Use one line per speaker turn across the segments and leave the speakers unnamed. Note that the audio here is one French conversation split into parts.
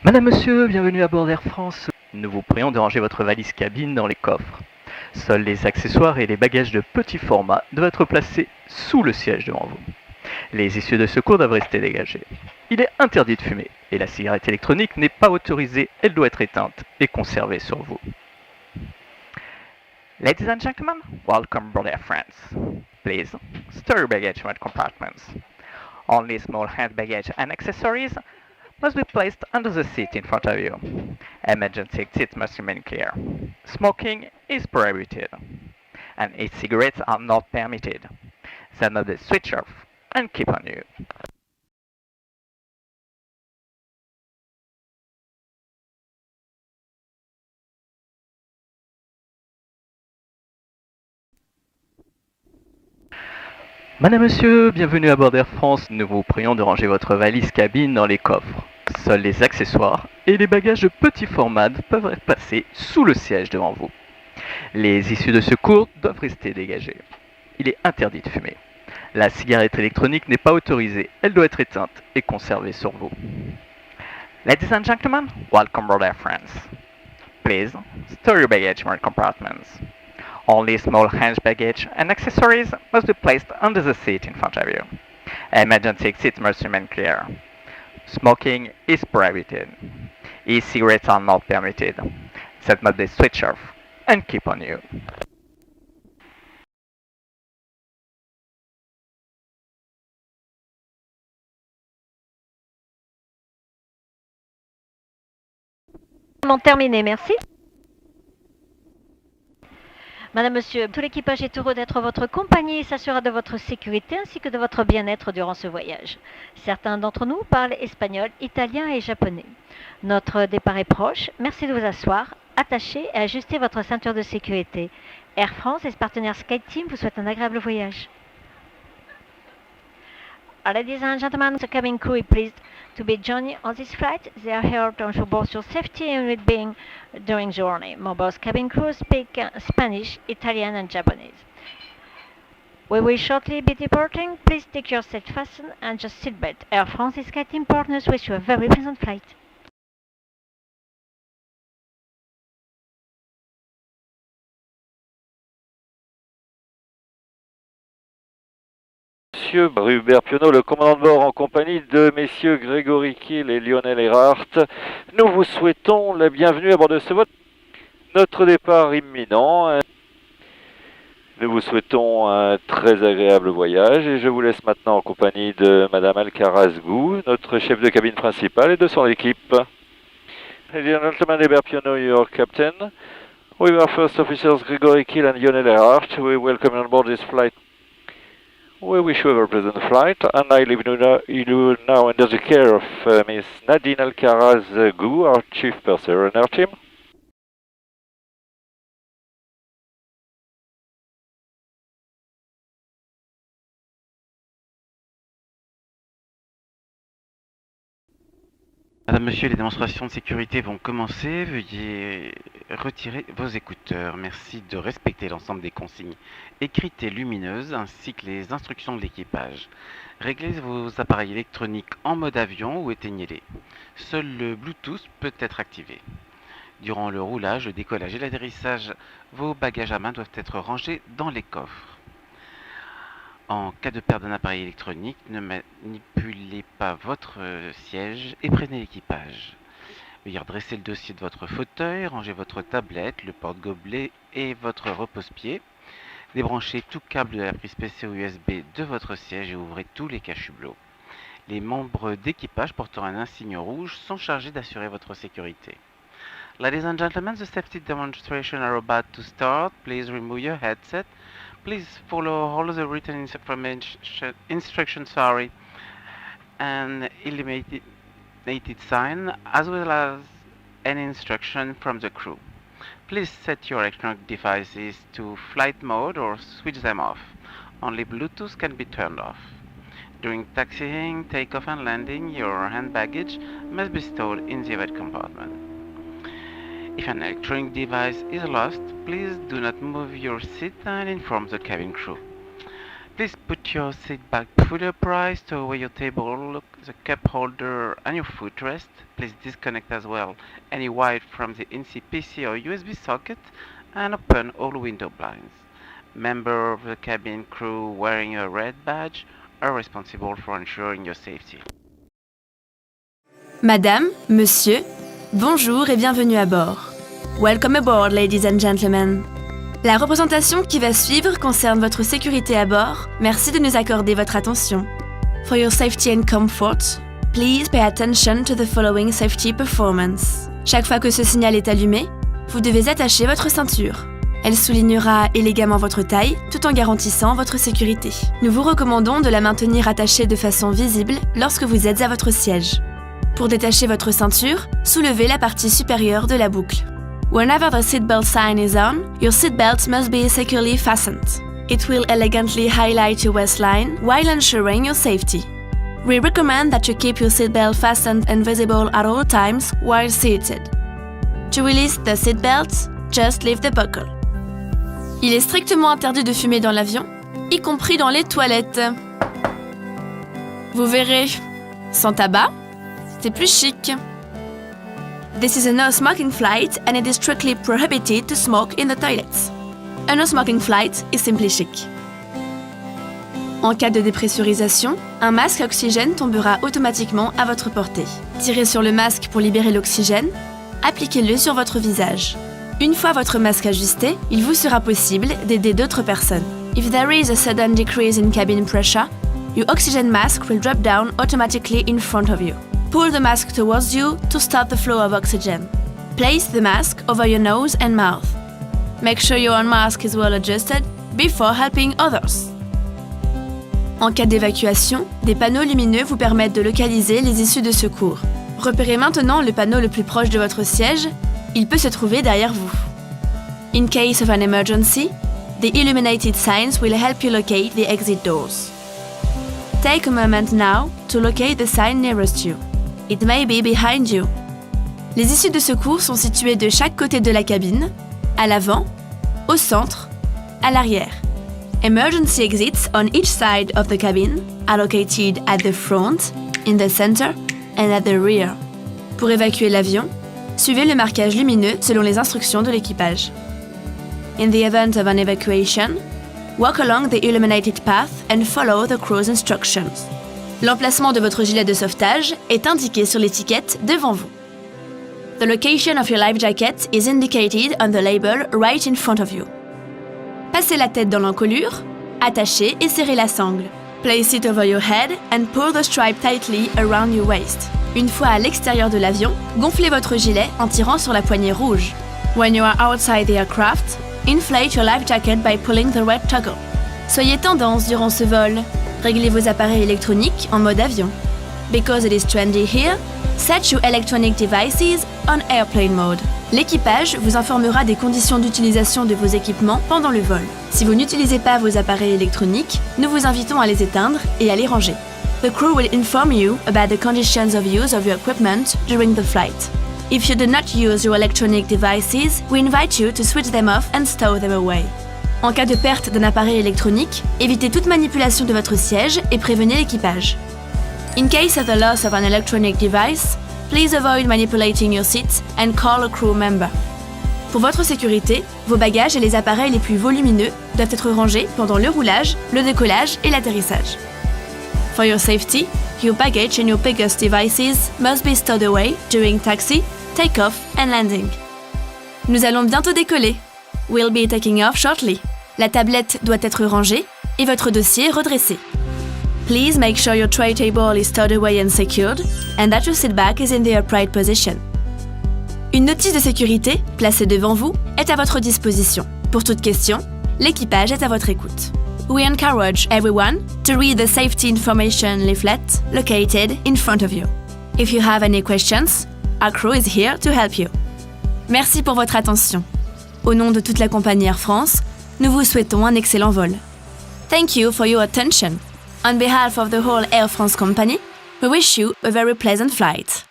Madame, monsieur, bienvenue à bord d'Air France. Nous vous prions de ranger votre valise cabine dans les coffres. Seuls les accessoires et les bagages de petit format doivent être placés sous le siège devant vous. Les issues de secours doivent rester dégagées. Il est interdit de fumer et la cigarette électronique n'est pas autorisée, elle doit être éteinte et conservée sur vous. Ladies and gentlemen, welcome aboard Air France. Please, store your baggage in compartments. Only small hand baggage and accessories must be placed under the seat in front of you. Emergency exits must remain clear. Smoking is prohibited, and e-cigarettes are not permitted. They must be switched off and keep on you. Madame, monsieur, bienvenue à bord d'Air France. Nous vous prions de ranger votre valise cabine dans les coffres. Seuls les accessoires et les bagages de petit format peuvent être placés sous le siège devant vous. Les issues de secours doivent rester dégagées. Il est interdit de fumer. La cigarette électronique n'est pas autorisée, elle doit être éteinte et conservée sur vous. Ladies and gentlemen, welcome aboard Air France. Please, store your baggage in compartments. Only small hand baggage and accessories must be placed under the seat in front of you. Emergency exits must remain clear. Smoking is prohibited. E-cigarettes are not permitted. That must be switched off and keep on you.
Terminé, merci. Madame, monsieur, tout l'équipage est heureux d'être votre compagnie et s'assurera de votre sécurité ainsi que de votre bien-être durant ce voyage. Certains d'entre nous parlent espagnol, italien et japonais. Notre départ est proche. Merci de vous asseoir, attacher et ajuster votre ceinture de sécurité. Air France et ses partenaires SkyTeam vous souhaitent un agréable voyage. Ladies and gentlemen, the cabin crew is pleased to be joining on this flight. They are here to ensure both your safety and well-being during the journey. Most cabin crew speak Spanish, Italian and Japanese. We will shortly be departing. Please take your seat fastened and just seatbelt. Air France and SkyTeam partners wish you a very pleasant flight.
Monsieur Hubert Pionneau, le commandant de bord en compagnie de messieurs Grégory Kiel et Lionel Erhardt. Nous vous souhaitons la bienvenue à bord de ce vol. Notre départ imminent. Nous vous souhaitons un très agréable voyage et je vous laisse maintenant en compagnie de Madame Alcaraz-Gou, notre chef de cabine principale et de son équipe. Ladies and gentlemen, Hubert Pionneau, your captain. With our first officers Grégory Kiel and Lionel Erhardt, we welcome you on board this flight. We wish you a very pleasant flight, and I leave you now under the care of Miss Nadine Alcaraz-Gou, our Chief Purser and our team.
Madame, monsieur, les démonstrations de sécurité vont commencer. Veuillez retirer vos écouteurs. Merci de respecter l'ensemble des consignes écrites et lumineuses ainsi que les instructions de l'équipage. Réglez vos appareils électroniques en mode avion ou éteignez-les. Seul le Bluetooth peut être activé. Durant le roulage, le décollage et l'atterrissage, vos bagages à main doivent être rangés dans les coffres. En cas de perte d'un appareil électronique, ne manipulez pas votre siège et prenez l'équipage. Veuillez redresser le dossier de votre fauteuil, ranger votre tablette, le porte-gobelet et votre repose-pied. Débranchez tout câble de la prise PC ou USB de votre siège et ouvrez tous les cache-hublots. Les membres d'équipage portant un insigne rouge sont chargés d'assurer votre sécurité. Ladies and gentlemen, the safety demonstration are about to start. Please remove your headset. Please follow all the written instructions, and illuminated sign, as well as any instruction from the crew. Please set your electronic devices to flight mode or switch them off. Only Bluetooth can be turned off. During taxiing, takeoff and landing, your hand baggage must be stored in the overhead compartment. If an electronic device is lost, please do not move your seat and inform the cabin crew. Please put your seat back fully upright, stow away your table, the cup holder and your footrest. Please disconnect as well any wire from the NCPC or USB socket and open all window blinds. Members of the cabin crew wearing a red badge are responsible for ensuring your safety.
Madame, Monsieur, bonjour et bienvenue à bord. Welcome aboard, ladies and gentlemen. La représentation qui va suivre concerne votre sécurité à bord. Merci de nous accorder votre attention. For your safety and comfort, please pay attention to the following safety performance. Chaque fois que ce signal est allumé, vous devez attacher votre ceinture. Elle soulignera élégamment votre taille tout en garantissant votre sécurité. Nous vous recommandons de la maintenir attachée de façon visible lorsque vous êtes à votre siège. Pour détacher votre ceinture, soulevez la partie supérieure de la boucle. Whenever the seatbelt sign is on, your seatbelt must be securely fastened. It will elegantly highlight your waistline while ensuring your safety. We recommend that you keep your seatbelt fastened and visible at all times while seated. To release the seatbelt, just lift the buckle. Il est strictement interdit de fumer dans l'avion, y compris dans les toilettes. Vous verrez, sans tabac, c'est plus chic. This is a no-smoking flight and it is strictly prohibited to smoke in the toilets. A no-smoking flight is simply chic. En cas de dépressurisation, un masque à oxygène tombera automatiquement à votre portée. Tirez sur le masque pour libérer l'oxygène, appliquez-le sur votre visage. Une fois votre masque ajusté, il vous sera possible d'aider d'autres personnes. If there is a sudden decrease in cabin pressure, your oxygen mask will drop down automatically in front of you. Pull the mask towards you to stop the flow of oxygen. Place the mask over your nose and mouth. Make sure your own mask is well adjusted before helping others. En cas d'évacuation, des panneaux lumineux vous permettent de localiser les issues de secours. Repérez maintenant le panneau le plus proche de votre siège. Il peut se trouver derrière vous. In case of an emergency, the illuminated signs will help you locate the exit doors. Take a moment now to locate the sign nearest you. It may be behind you. Les issues de secours sont situées de chaque côté de la cabine, à l'avant, au centre, à l'arrière. Emergency exits on each side of the cabin are located at the front, in the center, and at the rear. Pour évacuer l'avion, suivez le marquage lumineux selon les instructions de l'équipage. In the event of an evacuation, walk along the illuminated path and follow the crew's instructions. L'emplacement de votre gilet de sauvetage est indiqué sur l'étiquette devant vous. The location of your life jacket is indicated on the label right in front of you. Passez la tête dans l'encolure, attachez et serrez la sangle. Place it over your head and pull the stripe tightly around your waist. Une fois à l'extérieur de l'avion, gonflez votre gilet en tirant sur la poignée rouge. When you are outside the aircraft, inflate your life jacket by pulling the red toggle. Soyez tendance durant ce vol. Réglez vos appareils électroniques en mode avion. Because it is trendy here, set your electronic devices on airplane mode. L'équipage vous informera des conditions d'utilisation de vos équipements pendant le vol. Si vous n'utilisez pas vos appareils électroniques, nous vous invitons à les éteindre et à les ranger. The crew will inform you about the conditions of use of your equipment during the flight. If you do not use your electronic devices, we invite you to switch them off and stow them away. En cas de perte d'un appareil électronique, évitez toute manipulation de votre siège et prévenez l'équipage. In case of the loss of an electronic device, please avoid manipulating your seat and call a crew member. Pour votre sécurité, vos bagages et les appareils les plus volumineux doivent être rangés pendant le roulage, le décollage et l'atterrissage. For your safety, your baggage and your biggest devices must be stowed away during taxi, take-off and landing. Nous allons bientôt décoller. We'll be taking off shortly. La tablette doit être rangée et votre dossier redressé. Please make sure your tray table is stowed away and secured and that your seat back is in the upright position. Une notice de sécurité, placée devant vous, est à votre disposition. Pour toute question, l'équipage est à votre écoute. We encourage everyone to read the safety information leaflet located in front of you. If you have any questions, our crew is here to help you. Merci pour votre attention. Au nom de toute la compagnie Air France, nous vous souhaitons un excellent vol. Thank you for your attention. On behalf of the whole Air France company, we wish you a very pleasant flight.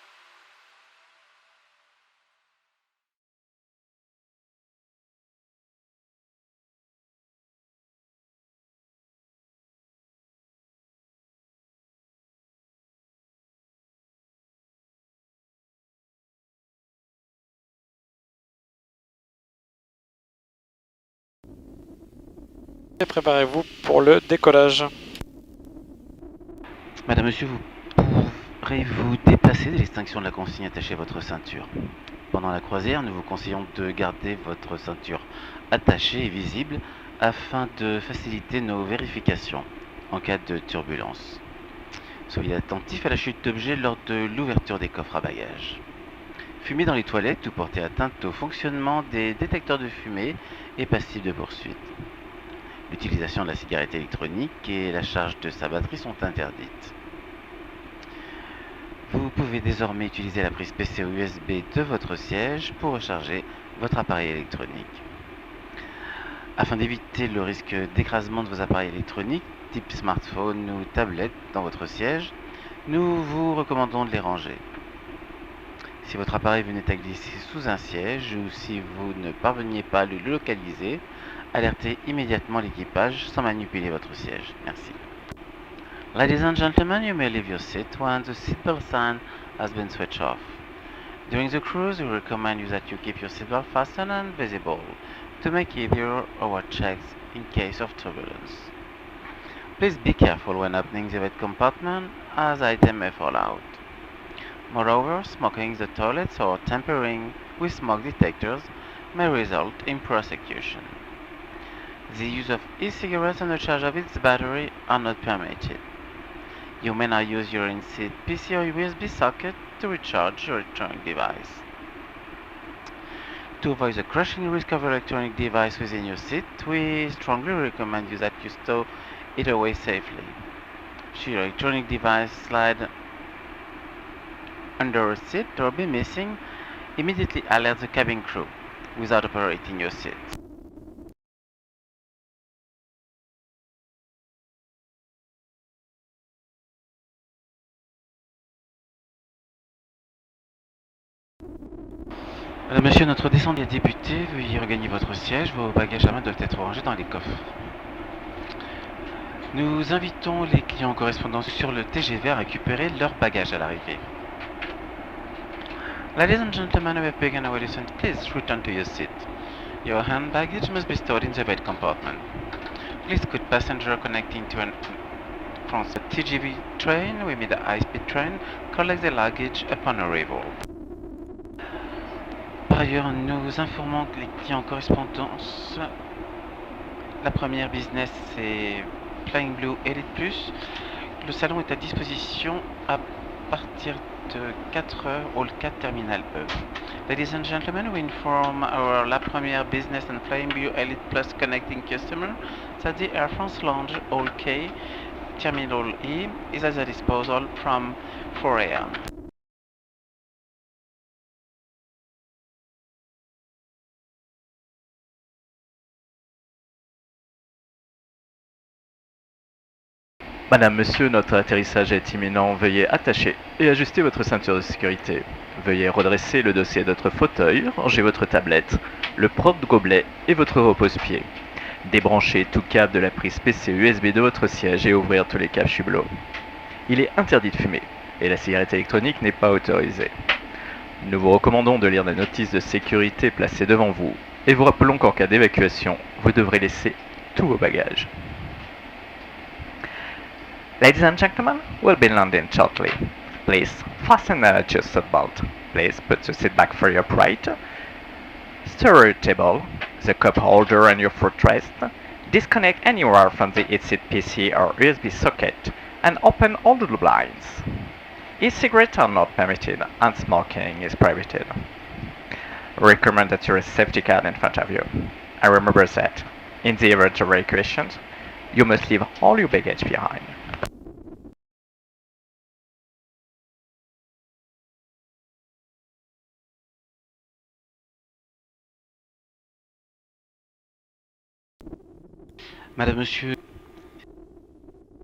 Préparez-vous pour le décollage.
Madame, monsieur, vous pourrez vous déplacer de l'extinction de la consigne attachée à votre ceinture. Pendant la croisière, nous vous conseillons de garder votre ceinture attachée et visible afin de faciliter nos vérifications en cas de turbulence. Soyez attentifs à la chute d'objets lors de l'ouverture des coffres à bagages. Fumer dans les toilettes ou porter atteinte au fonctionnement des détecteurs de fumée est passible de poursuite. L'utilisation de la cigarette électronique et la charge de sa batterie sont interdites. Vous pouvez désormais utiliser la prise PC ou USB de votre siège pour recharger votre appareil électronique. Afin d'éviter le risque d'écrasement de vos appareils électroniques, type smartphone ou tablette, dans votre siège, nous vous recommandons de les ranger. Si votre appareil venait à glisser sous un siège ou si vous ne parveniez pas à le localiser, alertez immédiatement l'équipage sans manipuler votre siège. Merci. Ladies and gentlemen, you may leave your seat when the seatbelt sign has been switched off. During the cruise, we recommend you that you keep your seatbelt fastened and visible to make easier our checks in case of turbulence. Please be careful when opening the wet compartment, as items may fall out. Moreover, smoking in the toilets or tampering with smoke detectors may result in prosecution. The use of e-cigarettes and the charge of its battery are not permitted. You may not use your in-seat PC or USB socket to recharge your electronic device. To avoid the crushing risk of your electronic device within your seat, we strongly recommend you that you stow it away safely. Should your electronic device slide under a seat or be missing, immediately alert the cabin crew without operating your seat. Madame, monsieur, notre descente est débutée. Veuillez regagner votre siège. Vos bagages à main doivent être rangés dans les coffres. Nous invitons les clients en correspondance sur le TGV à récupérer leurs bagages à l'arrivée. Ladies and gentlemen, we have begun our descent. Please return to your seat. Your hand baggage must be stored in the wet compartment. Please good passenger connecting to and from the TGV train, we meet the high-speed train, collect the luggage upon arrival. Par ailleurs, nous informons que les clients en correspondance, la première business c'est Flying Blue Elite Plus. Le salon est à disposition à partir de 4h, Hall 4, Terminal E. Ladies and gentlemen, we inform our La Première Business and Flying Blue Elite Plus connecting customer that the Air France Lounge Hall K, Terminal E, is at their disposal from 4 a.m.
Madame, monsieur, notre atterrissage est imminent. Veuillez attacher et ajuster votre ceinture de sécurité. Veuillez redresser le dossier de votre fauteuil, ranger votre tablette, le porte-gobelet et votre repose-pied. Débranchez tout câble de la prise PC USB de votre siège et ouvrir tous les câbles chublots. Il est interdit de fumer et la cigarette électronique n'est pas autorisée. Nous vous recommandons de lire la notice de sécurité placée devant vous et vous rappelons qu'en cas d'évacuation, vous devrez laisser tous vos bagages. Ladies and gentlemen, we'll be landing shortly. Please fasten your seatbelt. Please put your seat back for your upright. Stir your table, the cup holder and your footrest. Disconnect anywhere from the headset PC or USB socket and open all the blinds. E-cigarettes are not permitted and smoking is prohibited. Recommend that you have a safety card in front of you. And remember that, in the event of evacuation, you must leave all your baggage behind.
Madame, monsieur,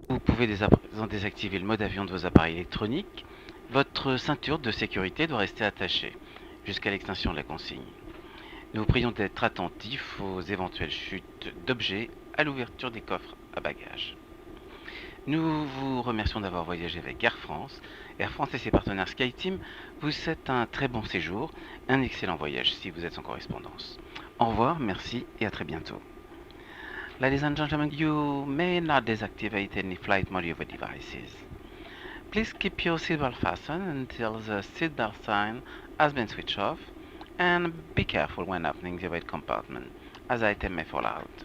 vous pouvez dès à présent désactiver le mode avion de vos appareils électroniques. Votre ceinture de sécurité doit rester attachée jusqu'à l'extinction de la consigne. Nous vous prions d'être attentifs aux éventuelles chutes d'objets à l'ouverture des coffres à bagages. Nous vous remercions d'avoir voyagé avec Air France. Air France et ses partenaires SkyTeam vous souhaitent un très bon séjour, un excellent voyage si vous êtes en correspondance. Au revoir, merci et à très bientôt. Ladies and gentlemen, you may not deactivate any flight mode of your devices. Please keep your seatbelt fastened until the seatbelt sign has been switched off, and be careful when opening the overhead compartment, as items may fall out.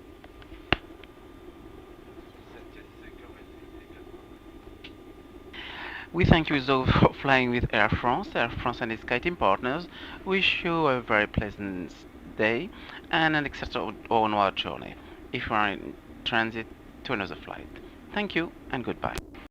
We thank you though for flying with Air France. Air France and its SkyTeam partners wish you a very pleasant day and an excellent onward journey if you are in transit to another flight. Thank you and goodbye.